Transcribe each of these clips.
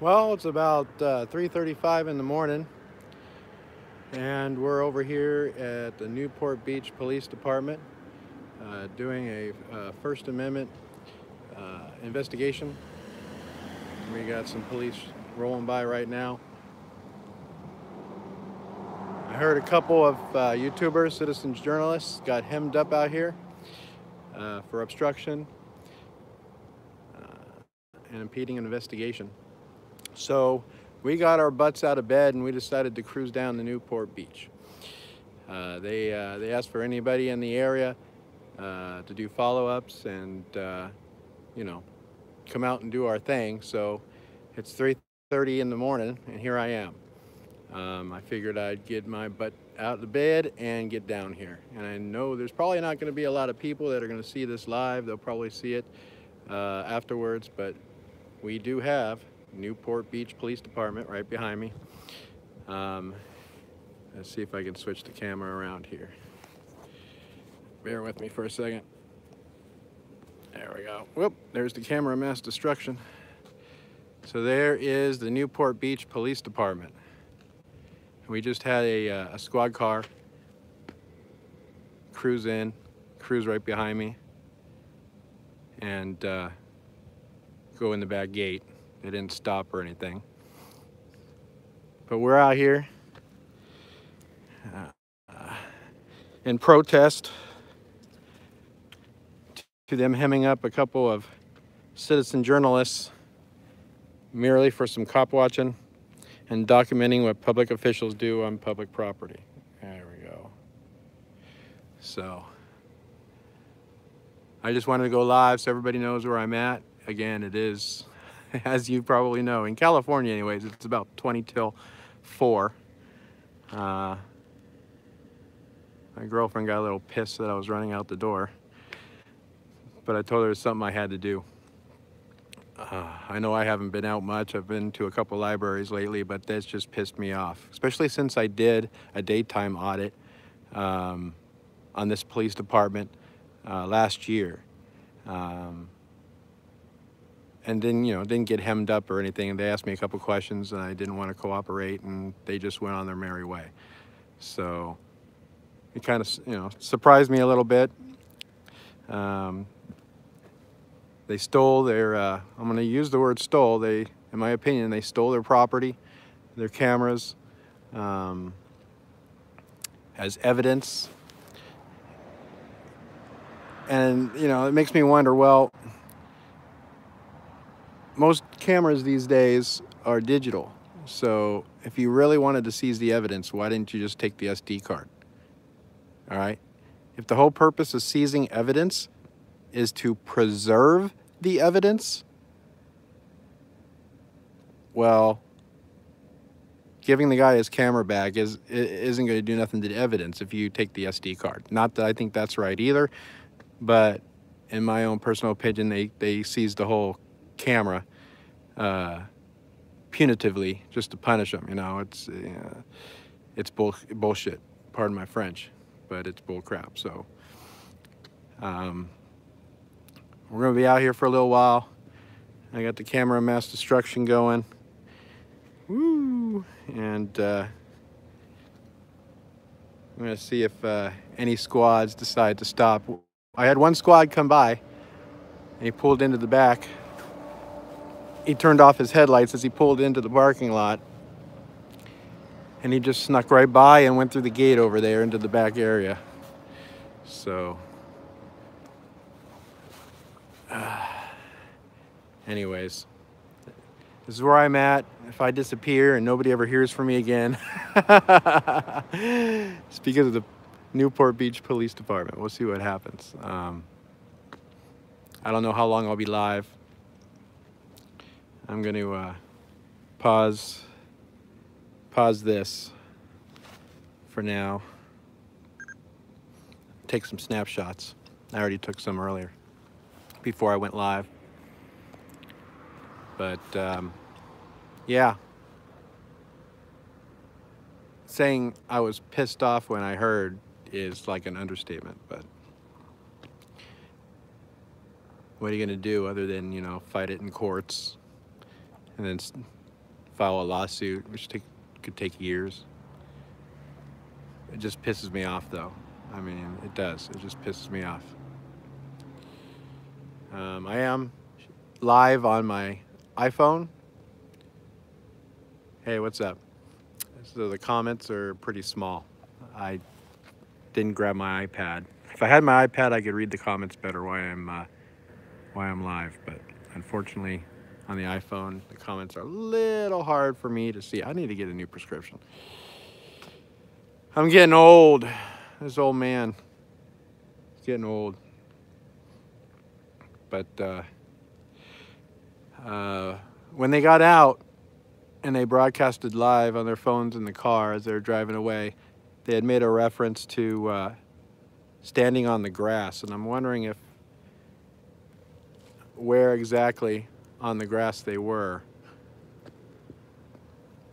Well, it's about 3:35 in the morning, and we're over here at the Newport Beach Police Department doing a First Amendment investigation. We got some police rolling by right now. I heard a couple of YouTubers, citizens, journalists got hemmed up out here for obstruction and impeding an investigation. So we got our butts out of bed and we decided to cruise down to Newport Beach. They asked for anybody in the area to do follow-ups and come out and do our thing. So it's 3:30 in the morning and here I am. I figured I'd get my butt out of the bed and get down here. And I know there's probably not going to be a lot of people that are going to see this live. They'll probably see it afterwards, but we do have Newport Beach Police Department right behind me. Let's see if I can switch the camera around here. Bear with me for a second. There we go. Whoop, there's the camera mass destruction. So there is the Newport Beach Police Department. We just had a squad car cruise right behind me, and go in the back gate. They didn't stop or anything. But we're out here in protest to them hemming up a couple of citizen journalists merely for some cop watching and documenting what public officials do on public property. There we go. So I just wanted to go live so everybody knows where I'm at. Again, it is, as you probably know, in California anyways, it's about 20 till 4. My girlfriend got a little pissed that I was running out the door, but I told her it's something I had to do. I know I haven't been out much. I've been to a couple libraries lately, but that's just pissed me off, especially since I did a daytime audit on this police department last year. And then, didn't get hemmed up or anything. And they asked me a couple questions and I didn't want to cooperate, and they just went on their merry way. So it kind of, surprised me a little bit. They stole their, I'm going to use the word stole. In my opinion, they stole their property, their cameras, as evidence. And, it makes me wonder, well, most cameras these days are digital. So if you really wanted to seize the evidence, why didn't you just take the SD card? All right? If the whole purpose of seizing evidence is to preserve the evidence, well, giving the guy his camera back isn't going to do nothing to the evidence if you take the SD card. Not that I think that's right either, but in my own personal opinion, they seized the whole camera punitively just to punish him. It's bullshit. Pardon my French, but it's bull crap. So we're gonna be out here for a little while. I got the camera mass destruction going. Woo! And I'm gonna see if any squads decide to stop. I had one squad come by and he pulled into the back. He turned off his headlights as he pulled into the parking lot, and he just snuck right by and went through the gate over there into the back area. So anyways, this is where I'm at. If I disappear and nobody ever hears from me again, it's because of the Newport Beach Police Department. We'll see what happens. I don't know how long I'll be live. I'm going to pause this for now. Take some snapshots. I already took some earlier before I went live. But yeah, saying I was pissed off when I heard is like an understatement, but what are you going to do other than, fight it in courts and then file a lawsuit, which could take years. It just pisses me off, though. I mean, it does. It just pisses me off. I am live on my iPhone. Hey, what's up? So the comments are pretty small. I didn't grab my iPad. If I had my iPad, I could read the comments better why I'm live. But unfortunately, on the iPhone, the comments are a little hard for me to see. I need to get a new prescription. I'm getting old. This old man is getting old. But when they got out and they broadcasted live on their phones in the car as they were driving away, they had made a reference to standing on the grass. And I'm wondering where exactly on the grass they were.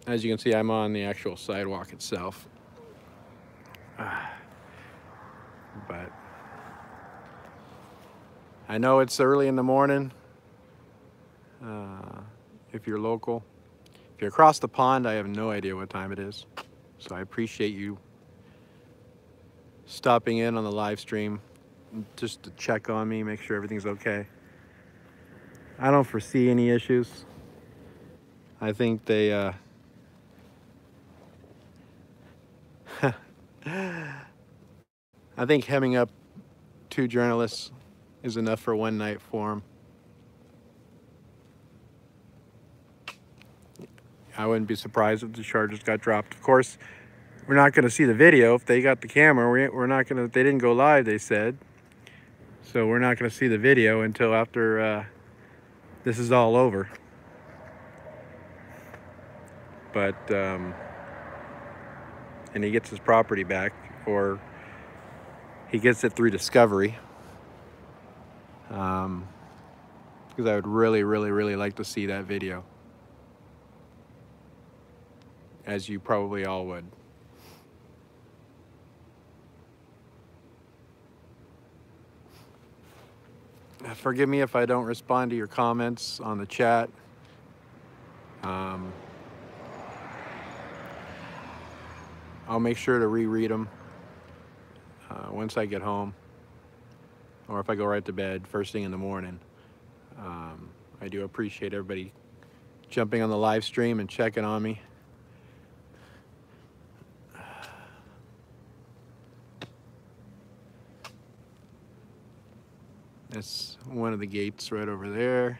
As you can see, I'm on the actual sidewalk itself. But I know it's early in the morning. If you're local, if you're across the pond, I have no idea what time it is. So I appreciate you stopping in on the live stream just to check on me, make sure everything's okay. I don't foresee any issues. I think they I think hemming up 2 journalists is enough for one night for them. I wouldn't be surprised if the charges got dropped. Of course, we're not going to see the video. If they got the camera, we're not going to, they didn't go live, they said. So we're not going to see the video until after this is all over. But, and he gets his property back, or he gets it through discovery. Because I would really, really, really like to see that video. As you probably all would. Forgive me if I don't respond to your comments on the chat. I'll make sure to reread them once I get home, or if I go right to bed first thing in the morning. I do appreciate everybody jumping on the live stream and checking on me. That's one of the gates right over there.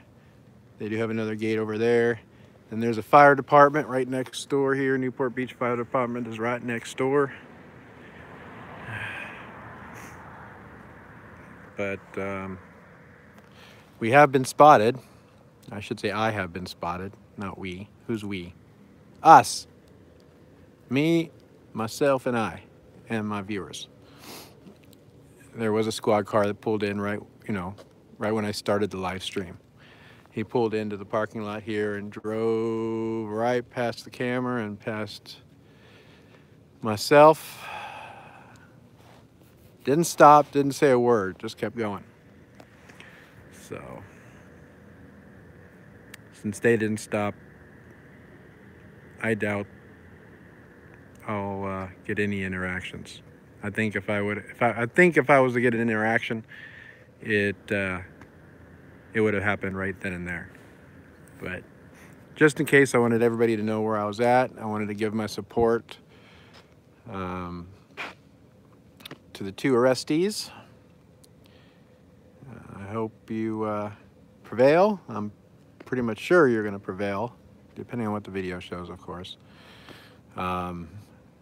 They do have another gate over there. And there's a fire department right next door here. Newport Beach Fire Department is right next door. But we have been spotted. I should say I have been spotted, not we. Who's we? Us. Me, myself, and I, and my viewers. There was a squad car that pulled in right when I started the live stream. He pulled into the parking lot here and drove right past the camera and past myself. Didn't stop, didn't say a word, just kept going. So, since they didn't stop, I doubt I'll get any interactions. I think if I was to get an interaction, it would have happened right then and there. But just in case, I wanted everybody to know where I was at. I wanted to give my support to the 2 arrestees. I hope you prevail. I'm pretty much sure you're going to prevail, depending on what the video shows, of course.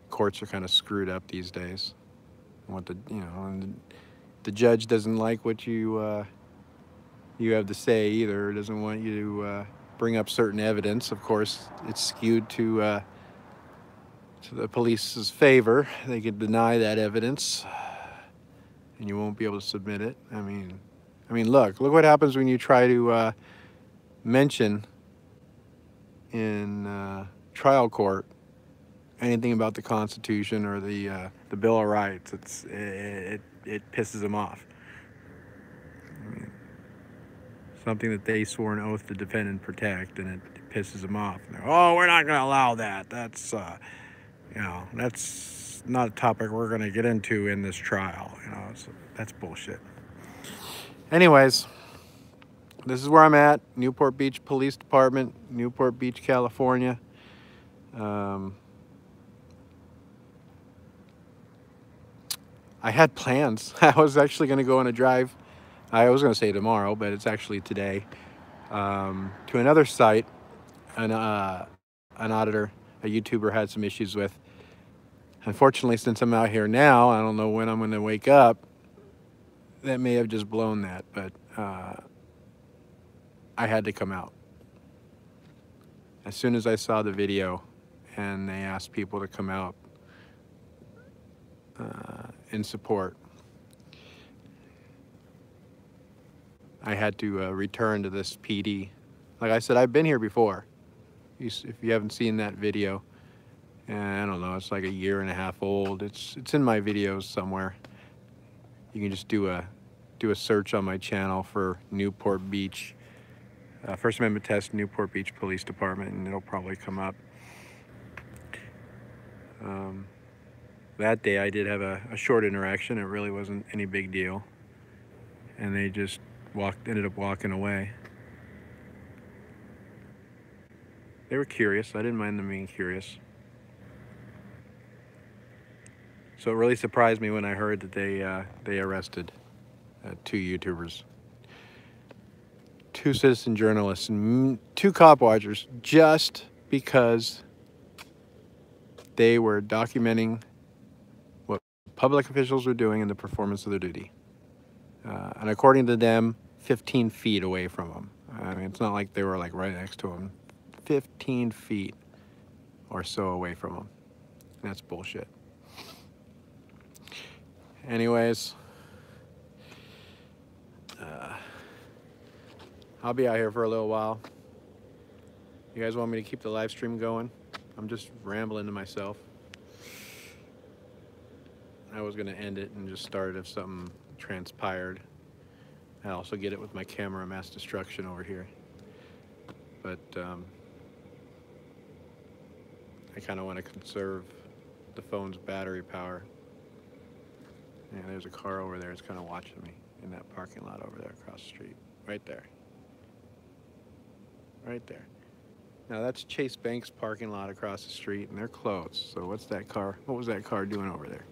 Courts are kind of screwed up these days. And the judge doesn't like what you have to say either. Doesn't want you to bring up certain evidence. Of course, it's skewed to the police's favor. They can deny that evidence, and you won't be able to submit it. I mean, look what happens when you try to mention in trial court anything about the Constitution or the Bill of Rights. It pisses them off. I mean, something that they swore an oath to defend and protect, and it pisses them off. Oh, we're not going to allow that. That's, you know, that's not a topic we're going to get into in this trial. You know, so that's bullshit. Anyways, this is where I'm at. Newport Beach Police Department, Newport Beach, California. I had plans. I was actually going to go on a drive. I was going to say tomorrow, but it's actually today. To another site, an auditor, a YouTuber had some issues with. Unfortunately, since I'm out here now, I don't know when I'm going to wake up. That may have just blown that, but I had to come out. As soon as I saw the video and they asked people to come out in support, I had to return to this PD. Like I said, I've been here before. If you haven't seen that video, I don't know, it's like a 1.5 years old. It's in my videos somewhere. You can just do a search on my channel for Newport Beach, First Amendment test, Newport Beach Police Department, and it'll probably come up. That day I did have a short interaction. It really wasn't any big deal. And they just ended up walking away. They were curious. I didn't mind them being curious. So it really surprised me when I heard that they arrested 2 YouTubers, 2 citizen journalists, and 2 cop watchers just because they were documenting what public officials were doing in the performance of their duty. And according to them, 15 feet away from them. I mean, it's not like they were like right next to them. 15 feet or so away from them. That's bullshit. Anyways, I'll be out here for a little while. You guys want me to keep the live stream going? I'm just rambling to myself. I was going to end it and just start it if something transpired. I also get it with my camera mass destruction over here. But I kind of want to conserve the phone's battery power. Yeah, there's a car over there. It's kind of watching me in that parking lot over there across the street. Right there. Right there. Now that's Chase Bank's parking lot across the street, and they're closed. So what's that car? What was that car doing over there?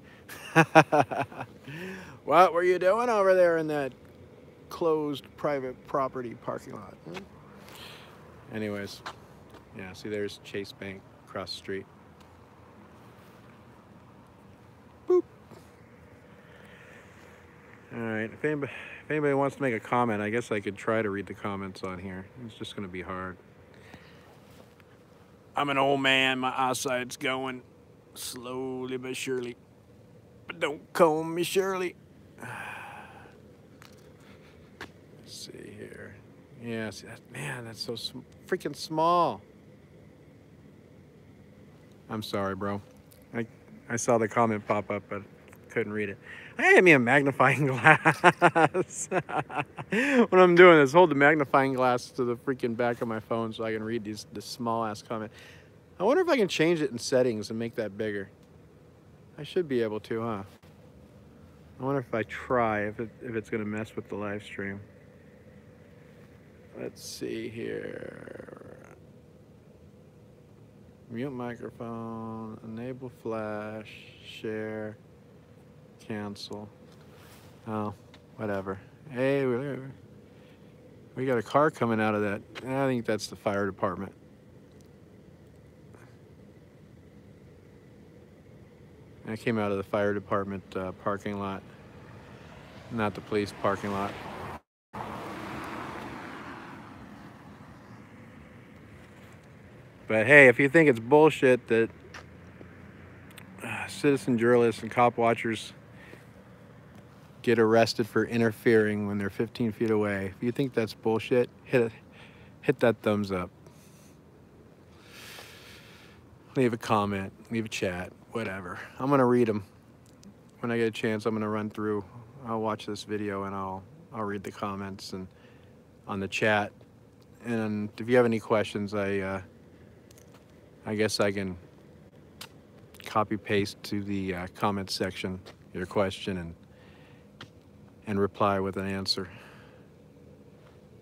What were you doing over there in that closed private property parking lot? Anyways, yeah, see there's Chase Bank across the street. Boop. All right, if anybody wants to make a comment, I guess I could try to read the comments on here. It's just going to be hard. I'm an old man. My eyesight's going slowly but surely. But don't comb me, Shirley. Let's see here. Yeah, see that? Man, that's so freaking small. I'm sorry, bro. I saw the comment pop up, but couldn't read it. I had me a magnifying glass. What I'm doing is hold the magnifying glass to the freaking back of my phone so I can read this small ass comment. I wonder if I can change it in settings and make that bigger. I should be able to, huh? I wonder if I try, if it's gonna mess with the live stream. Let's see here. Mute microphone, enable flash, share, cancel. Oh, whatever. Hey, we got a car coming out of that. I think that's the fire department. I came out of the fire department parking lot, not the police parking lot. But hey, if you think it's bullshit that citizen journalists and cop watchers get arrested for interfering when they're 15 feet away, if you think that's bullshit, hit that thumbs up. Leave a comment, leave a chat, whatever. I'm gonna read them. When I get a chance, I'm gonna run through. I'll watch this video and I'll read the comments and on the chat And if you have any questions, I guess I can copy paste to the comment section your question and reply with an answer.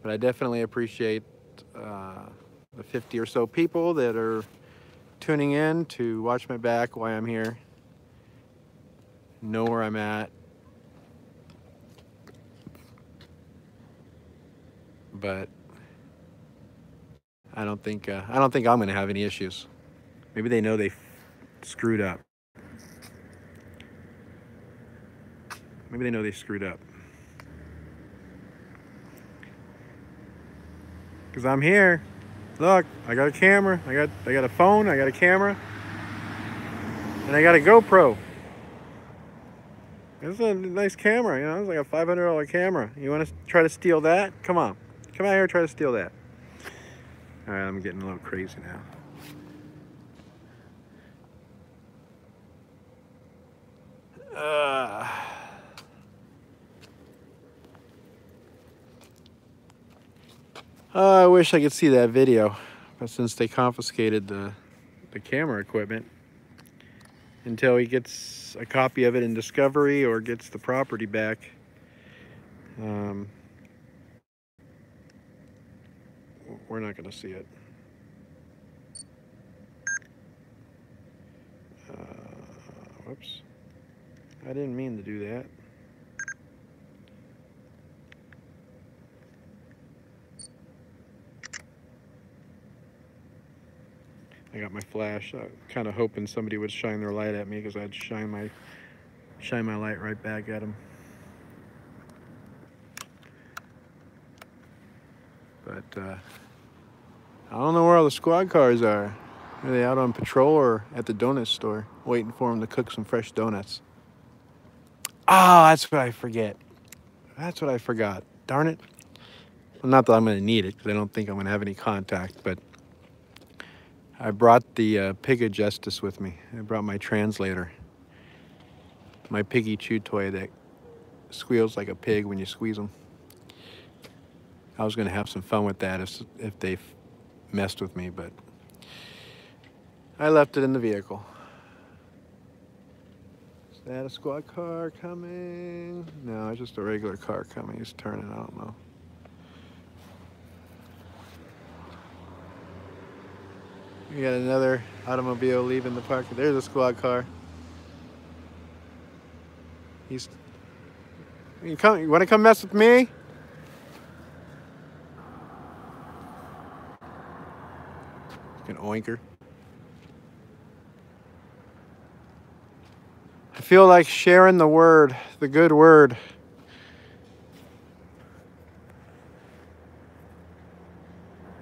But I definitely appreciate the 50 or so people that are tuning in to watch my back, why I'm here, know where I'm at. But I don't think I'm going to have any issues. Maybe they know they screwed up. Maybe they know they screwed up. Because I'm here. Look, I got a camera. I got a phone. I got a camera. And I got a GoPro. This is a nice camera, you know. It's like a $500 camera. You want to try to steal that? Come on. Come out here and try to steal that. All right, I'm getting a little crazy now. I wish I could see that video, but since they confiscated the camera equipment, until he gets a copy of it in discovery or gets the property back, we're not going to see it. Whoops. I didn't mean to do that. I got my flash. Kind of hoping somebody would shine their light at me, because I'd shine my light right back at them. But I don't know where all the squad cars are. Are they out on patrol or at the donut store waiting for them to cook some fresh donuts? Ah, that's what I forget. That's what I forgot. Darn it. Well, not that I'm going to need it, because I don't think I'm going to have any contact, but I brought the Pig of Justice with me. I brought my translator. My piggy chew toy that squeals like a pig when you squeeze them. I was going to have some fun with that if they messed with me, but I left it in the vehicle. Is that a squad car coming? No, it's just a regular car coming. He's turning, I don't know. We got another automobile leaving the park. There's a squad car. You want to come mess with me? An oinker. I feel like sharing the word, the good word.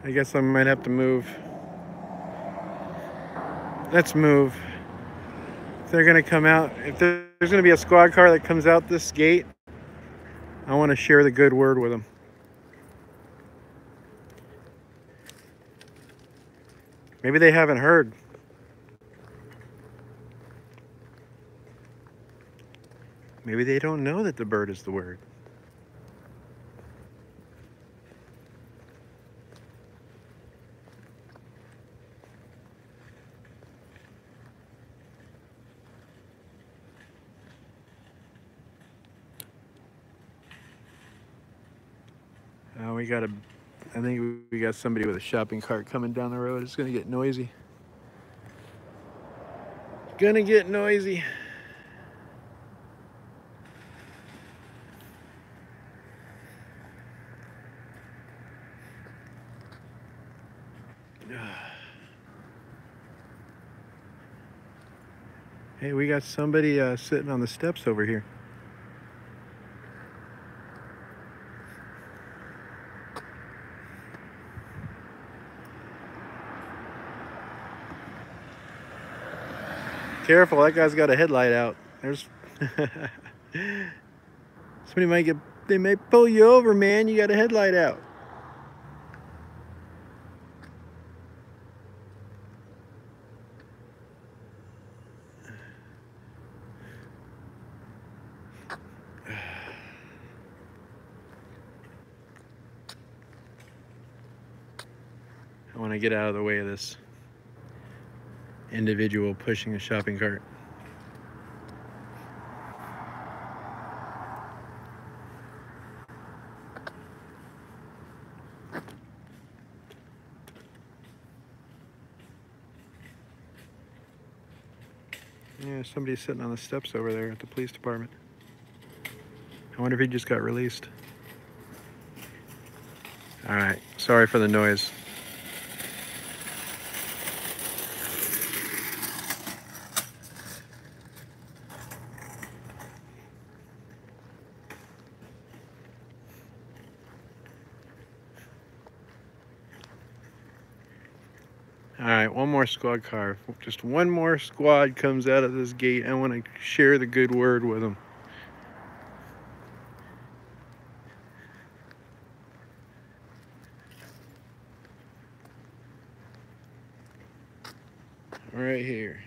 I guess I might have to move. Let's move. If they're gonna come out, if there's gonna be a squad car that comes out this gate, I want to share the good word with them. Maybe they haven't heard. Maybe they don't know that the bird is the word. I think we got somebody with a shopping cart coming down the road. It's gonna get noisy. It's gonna get noisy. Hey, we got somebody sitting on the steps over here. Careful, that guy's got a headlight out. There's somebody they might pull you over, man. You got a headlight out. want to get out of the way of this individual pushing a shopping cart. Yeah, somebody's sitting on the steps over there at the police department. I wonder if he just got released. All right, sorry for the noise. All right, one more squad car. Just one more squad comes out of this gate. I want to share the good word with them. Right here.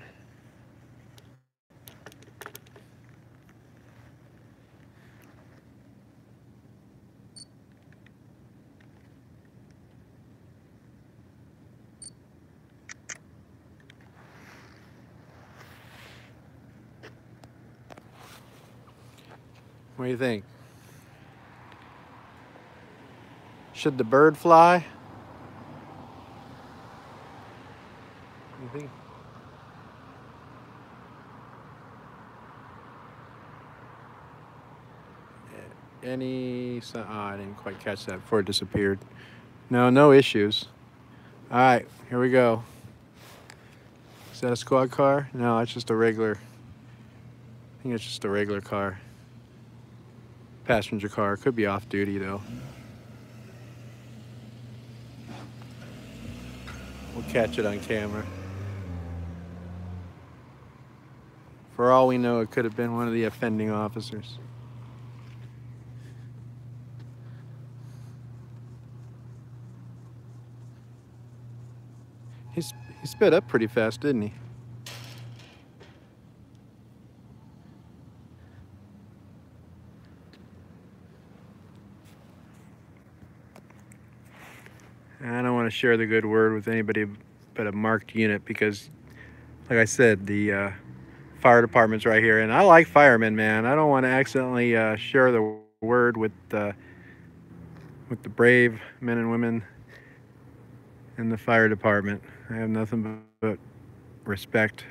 What do you think? Should the bird fly? You think? Oh, I didn't quite catch that before it disappeared. No issues. All right, here we go. Is that a squad car? No, it's just a regular. I think it's just a regular car. Passenger car. Could be off duty though. We'll catch it on camera. For all we know, it could have been one of the offending officers. He sped up pretty fast, didn't he? I don't want to share the good word with anybody but a marked unit because, like I said, the fire department's right here, and I like firemen, man. I don't want to accidentally share the word with the brave men and women in the fire department. I have nothing but respect.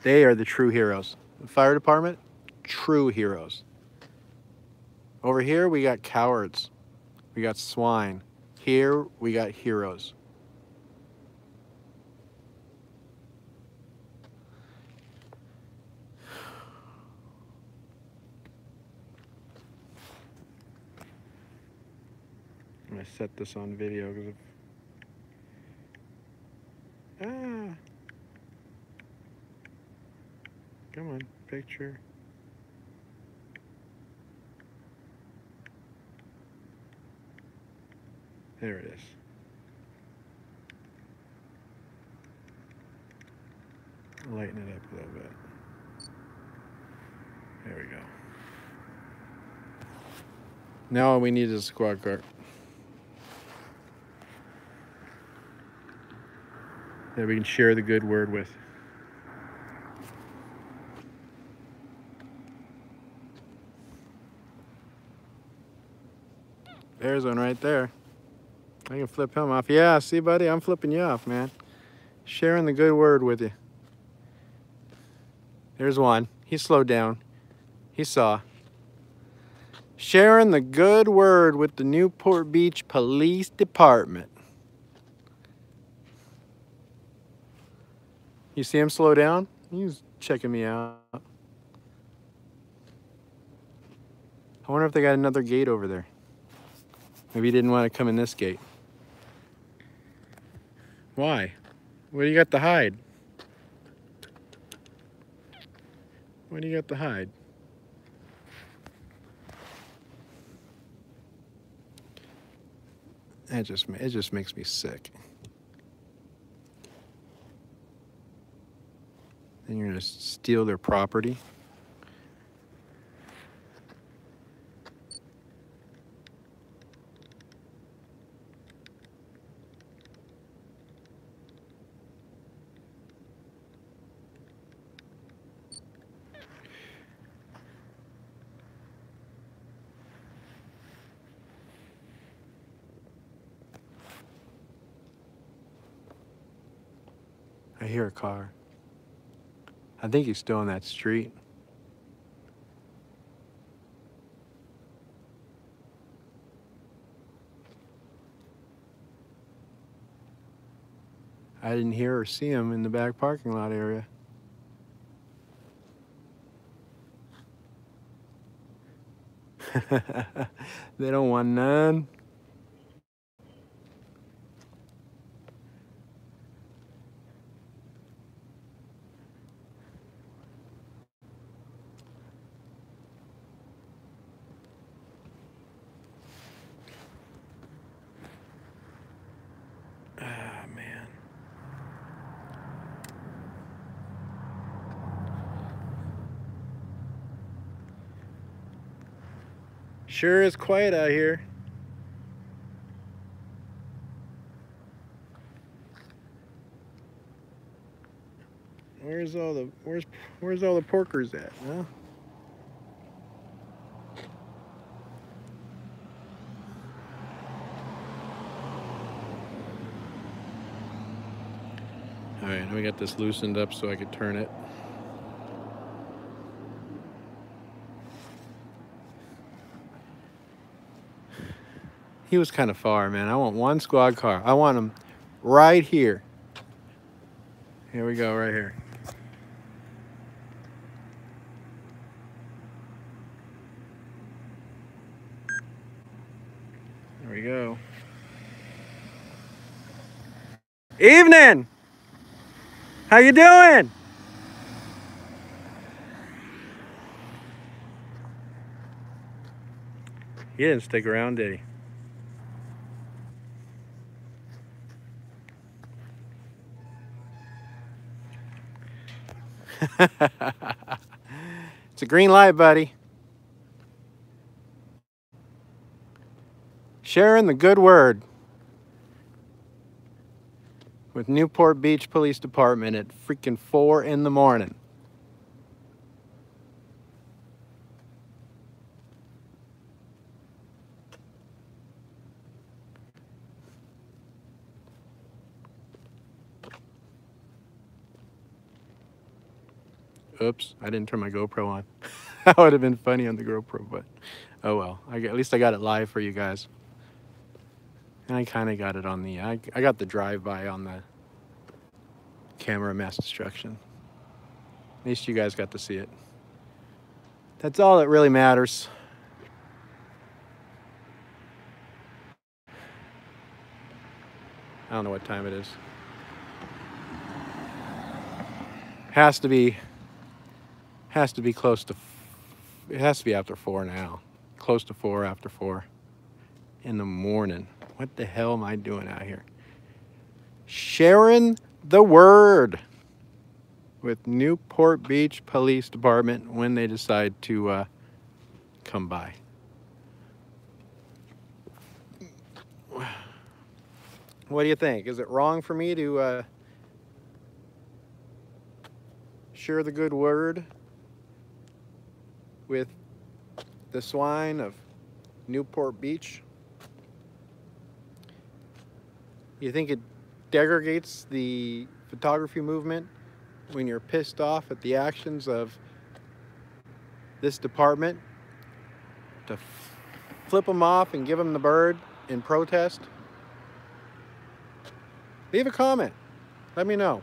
They are the true heroes. The fire department, true heroes. Over here, we got cowards. We got swine. Here, we got heroes. I'm gonna set this on video because come on, picture. There it is. Lighten it up a little bit. There we go. Now all we need is a squad car. That we can share the good word with. There's one right there. I can flip him off. Yeah, see, buddy, I'm flipping you off, man. Sharing the good word with you. There's one. He slowed down. He saw. Sharing the good word with the Newport Beach Police Department. You see him slow down? He's checking me out. I wonder if they got another gate over there. Maybe he didn't want to come in this gate. Why? What do you got to hide? What do you got to hide? It just makes me sick. Then you're gonna steal their property. I hear a car. I think he's still on that street. I didn't hear or see him in the back parking lot area. They don't want none. Ah, man. Sure is quiet out here. Where's all the porkers at, huh? All right, we got this loosened up so I could turn it. He was kind of far, man. I want one squad car. I want him right here. Here we go, right here. There we go. Evening! How you doing? He didn't stick around, did he? It's a green light, buddy. Sharing the good word with Newport Beach Police Department at freaking 4 in the morning. Oops, I didn't turn my GoPro on. That would have been funny on the GoPro, but oh well. At least I got it live for you guys. And I kind of got it on the, I got the drive-by on the camera mass destruction. At least you guys got to see it. That's all that really matters. I don't know what time it is. Has to be close to, it has to be after 4 now. Close to 4, after 4 in the morning. What the hell am I doing out here? Sharing the word with Newport Beach Police Department when they decide to come by. What do you think? Is it wrong for me to share the good word with the swine of Newport Beach? You think it degrades the photography movement when you're pissed off at the actions of this department to flip them off and give them the bird in protest? Leave a comment. Let me know.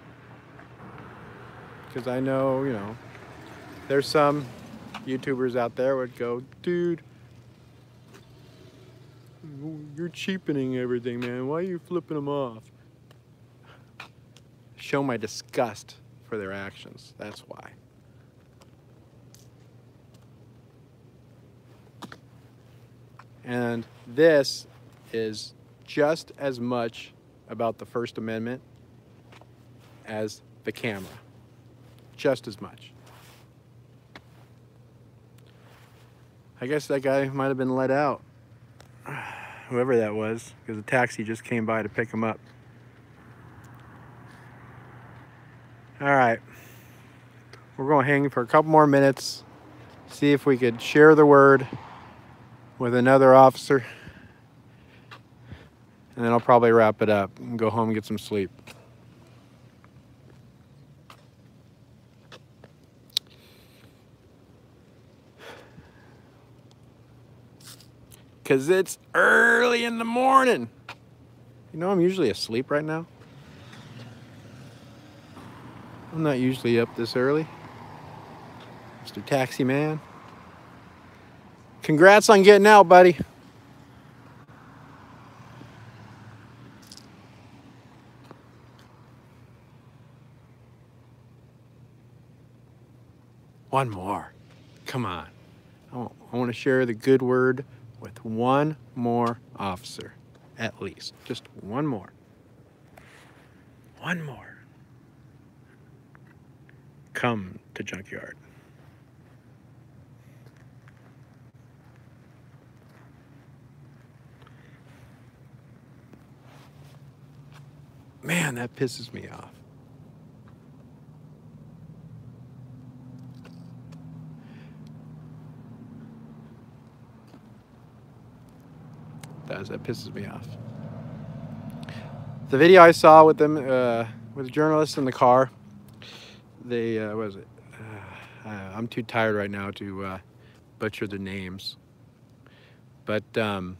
Because I know, you know, there's some YouTubers out there would go, dude, you're cheapening everything, man. Why are you flipping them off? Show my disgust for their actions. That's why. And this is just as much about the First Amendment as the camera. Just as much. I guess that guy might have been let out. Whoever that was, because a taxi just came by to pick him up. All right. We're going to hang for a couple more minutes, see if we could share the word with another officer, and then I'll probably wrap it up and go home and get some sleep. because it's early in the morning. You know, I'm usually asleep right now. I'm not usually up this early. Mr. Taxi Man. Congrats on getting out, buddy. One more. Come on. I want to share the good word with one more officer, at least. Just one more. One more. Come to Junkyard. Man, that pisses me off. That pisses me off. The video I saw with them, with the journalists in the car, they, what was it? I'm too tired right now to butcher the names. But, what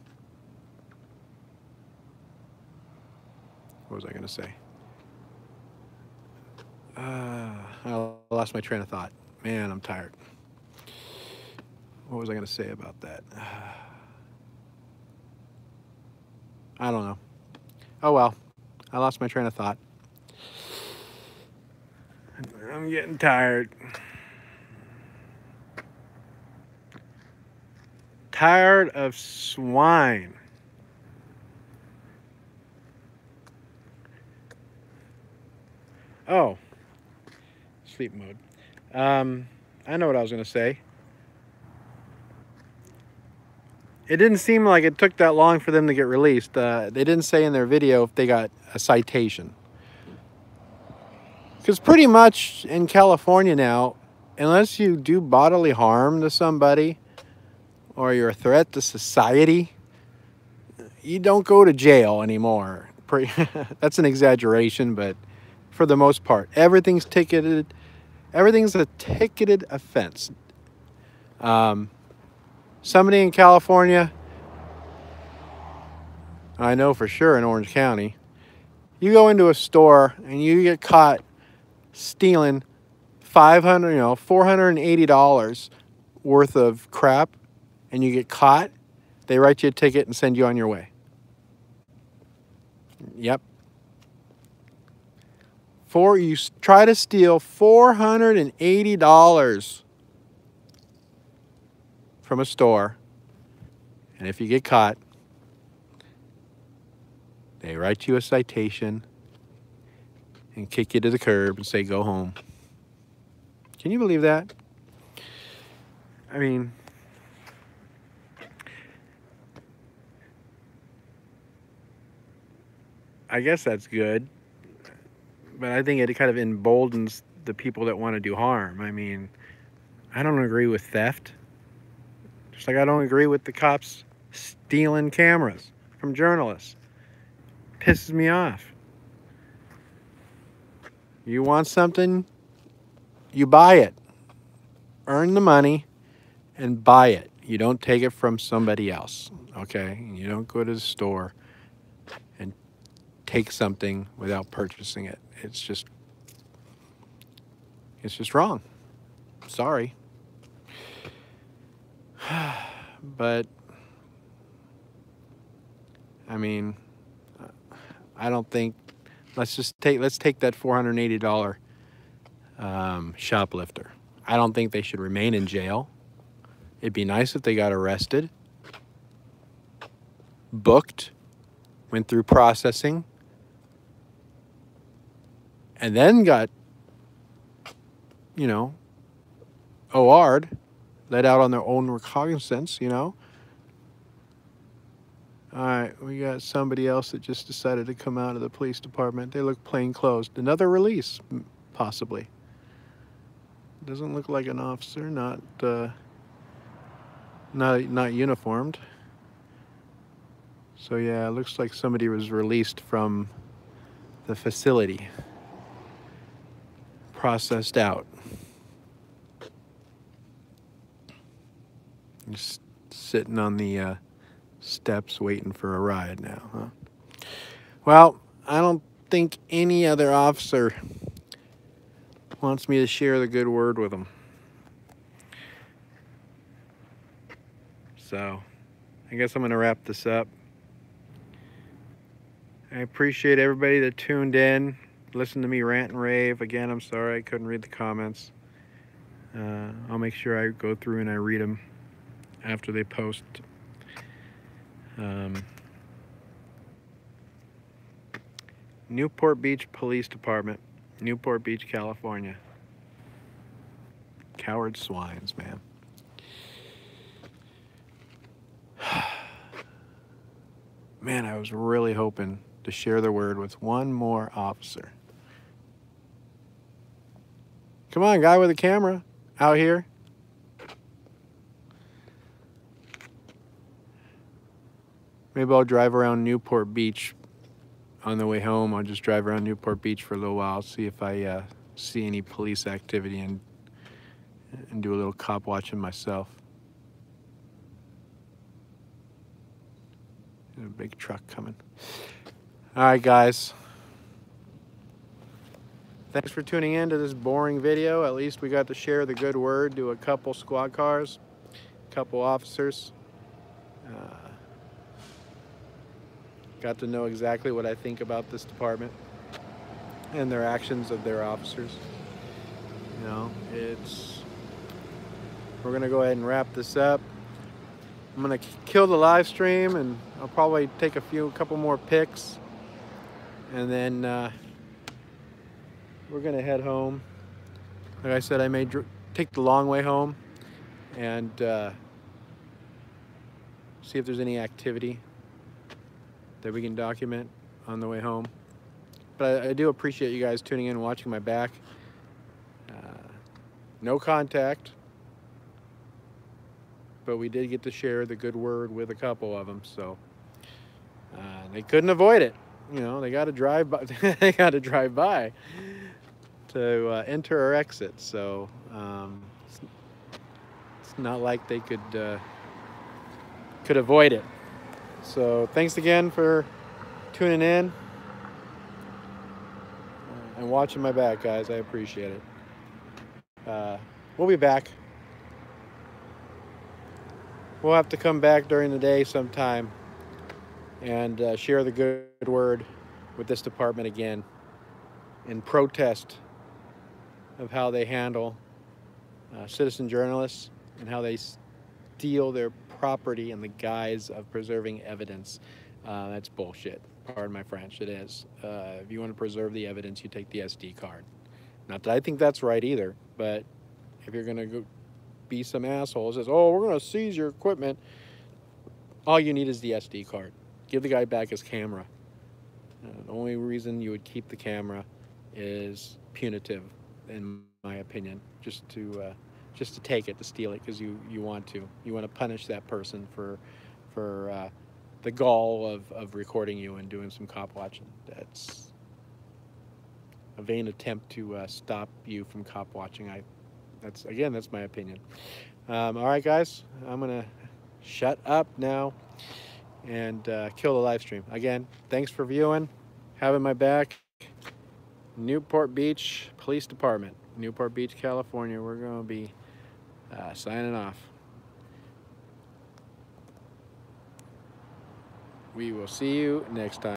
was I going to say? I lost my train of thought. Man, I'm tired. What was I going to say about that? I don't know. Oh well, I lost my train of thought. I'm getting tired. Tired of swine. Oh, sleep mode. I know what I was going to say. It didn't seem like it took that long for them to get released. They didn't say in their video if they got a citation. Because pretty much in California now, unless you do bodily harm to somebody or you're a threat to society, you don't go to jail anymore. That's an exaggeration, but for the most part, everything's ticketed. Everything's a ticketed offense. Somebody in California, I know for sure in Orange County, you go into a store and you get caught stealing $480 worth of crap, and you get caught, they write you a ticket and send you on your way. Yep. You try to steal $480 from a store, and if you get caught, they write you a citation and kick you to the curb and say, go home. Can you believe that? I mean, I guess that's good, but I think it kind of emboldens the people that want to do harm. I mean, I don't agree with theft. Just like I don't agree with the cops stealing cameras from journalists. Pisses me off. You want something, you buy it. Earn the money and buy it. You don't take it from somebody else, okay? You don't go to the store and take something without purchasing it. It's just wrong. Sorry. But I mean, I don't think, let's take that $480 shoplifter. I don't think they should remain in jail. It'd be nice if they got arrested, booked, went through processing, and then got, OR'd, let out on their own recognizance, All right, we got somebody else that just decided to come out of the police department. They look plain clothes. Another release, possibly. Doesn't look like an officer, not uniformed. So yeah, it looks like somebody was released from the facility, processed out. Just sitting on the steps waiting for a ride now, huh? Well, I don't think any other officer wants me to share the good word with them. So, I guess I'm going to wrap this up. I appreciate everybody that tuned in, listened to me rant and rave. Again, I'm sorry I couldn't read the comments. I'll make sure I go through and I read them after they post. Newport Beach Police Department, Newport Beach, California. Coward swines, man. Man, I was really hoping to share the word with one more officer. Come on, guy with a camera out here. Maybe I'll drive around Newport Beach on the way home. I'll just drive around Newport Beach for a little while, see if I see any police activity and do a little cop watching myself. There's a big truck coming. All right, guys. Thanks for tuning in to this boring video. At least we got to share the good word to a couple squad cars, a couple officers. Got to know exactly what I think about this department and their actions of their officers. You know, we're gonna go ahead and wrap this up. I'm gonna kill the live stream and I'll probably take a couple more pics, and then we're gonna head home. Like I said, I may take the long way home and see if there's any activity that we can document on the way home. But I do appreciate you guys tuning in and watching my back. No contact, but we did get to share the good word with a couple of them, so they couldn't avoid it. You know, they got to drive by. They got to drive by to enter or exit. So it's not like they could avoid it. So thanks again for tuning in and watching my back, guys. I appreciate it. We'll be back. We'll have to come back during the day sometime and share the good word with this department again in protest of how they handle citizen journalists and how they steal their property in the guise of preserving evidence. That's bullshit. Pardon my French, it is. If you want to preserve the evidence, you take the SD card. Not that I think that's right either, but if you're gonna go be some asshole that says, oh, we're gonna seize your equipment, all you need is the SD card. Give the guy back his camera. The only reason you would keep the camera is punitive, in my opinion, just to take it, to steal it, because you want to punish that person for the gall of recording you and doing some cop watching. That's a vain attempt to stop you from cop watching. That's my opinion. All right, guys, I'm gonna shut up now and kill the live stream. Again, thanks for viewing, having my back. Newport Beach Police Department, Newport Beach, California. We're gonna be signing off. We will see you next time.